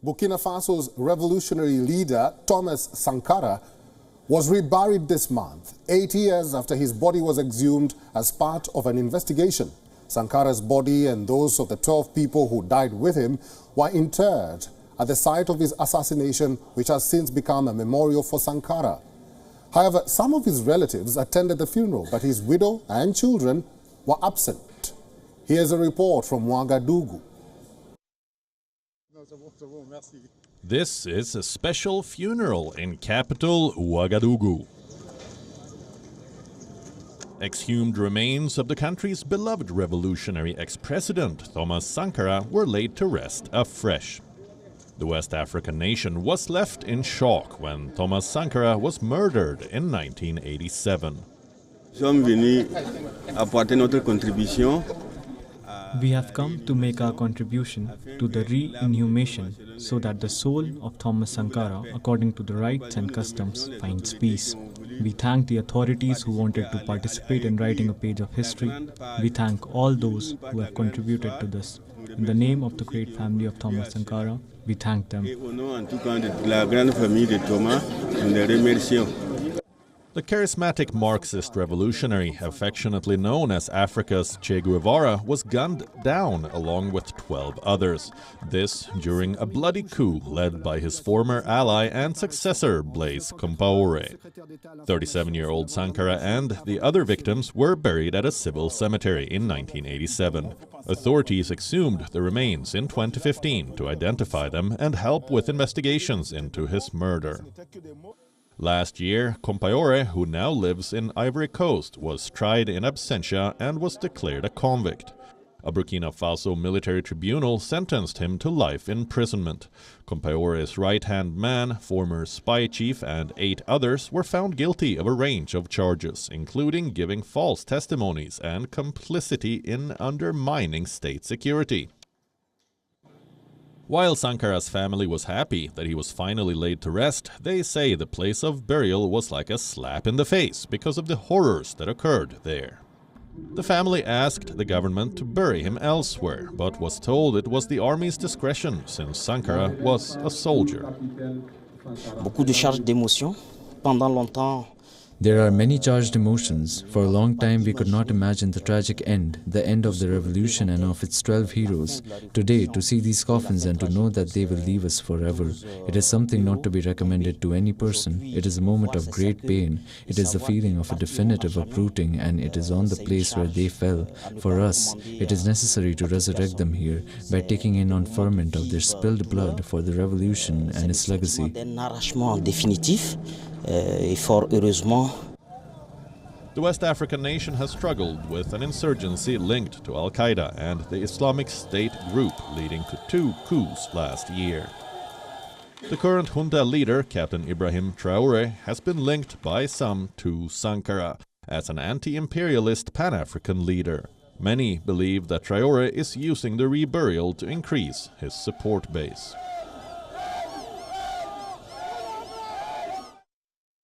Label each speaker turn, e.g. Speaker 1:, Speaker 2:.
Speaker 1: Burkina Faso's revolutionary leader, Thomas Sankara, was reburied this month, 8 years after his body was exhumed as part of an investigation. Sankara's body and those of the 12 people who died with him were interred at the site of his assassination, which has since become a memorial for Sankara. However, some of his relatives attended the funeral, but his widow and children were absent. Here's a report from Ouagadougou.
Speaker 2: This is a special funeral in capital Ouagadougou. Exhumed remains of the country's beloved revolutionary ex-president Thomas Sankara were laid to rest afresh. The West African nation was left in shock when Thomas Sankara was murdered in 1987.
Speaker 3: We have come to make our contribution to the re-inhumation so that the soul of Thomas Sankara, according to the rites and customs, finds peace. We thank the authorities who wanted to participate in writing a page of history. We thank all those who have contributed to this. In the name of the great family of Thomas Sankara, we thank them.
Speaker 2: The charismatic Marxist revolutionary, affectionately known as Africa's Che Guevara, was gunned down along with 12 others. This during a bloody coup led by his former ally and successor, Blaise Compaoré. 37-year-old Sankara and the other victims were buried at a civil cemetery in 1987. Authorities exhumed the remains in 2015 to identify them and help with investigations into his murder. Last year, Compaoré, who now lives in Ivory Coast, was tried in absentia and was declared a convict. A Burkina Faso military tribunal sentenced him to life imprisonment. Compaoré's right-hand man, former spy chief, and 8 others were found guilty of a range of charges, including giving false testimonies and complicity in undermining state security. While Sankara's family was happy that he was finally laid to rest, they say the place of burial was like a slap in the face because of the horrors that occurred there. The family asked the government to bury him elsewhere, but was told it was the army's discretion since Sankara was a soldier.
Speaker 4: Beaucoup de charges d'émotion. Pendant longtemps,
Speaker 5: there are many charged emotions. For a long time we could not imagine the tragic end, the end of the revolution and of its 12 heroes. Today, to see these coffins and to know that they will leave us forever, it is something not to be recommended to any person. It is a moment of great pain. It is the feeling of a definitive uprooting, and it is on the place where they fell. For us, it is necessary to resurrect them here by taking in on ferment of their spilled blood for the revolution and its legacy.
Speaker 2: The West African nation has struggled with an insurgency linked to Al-Qaeda and the Islamic State group, leading to 2 coups last year. The current junta leader, Captain Ibrahim Traoré, has been linked by some to Sankara as an anti-imperialist Pan-African leader. Many believe that Traoré is using the reburial to increase his support base.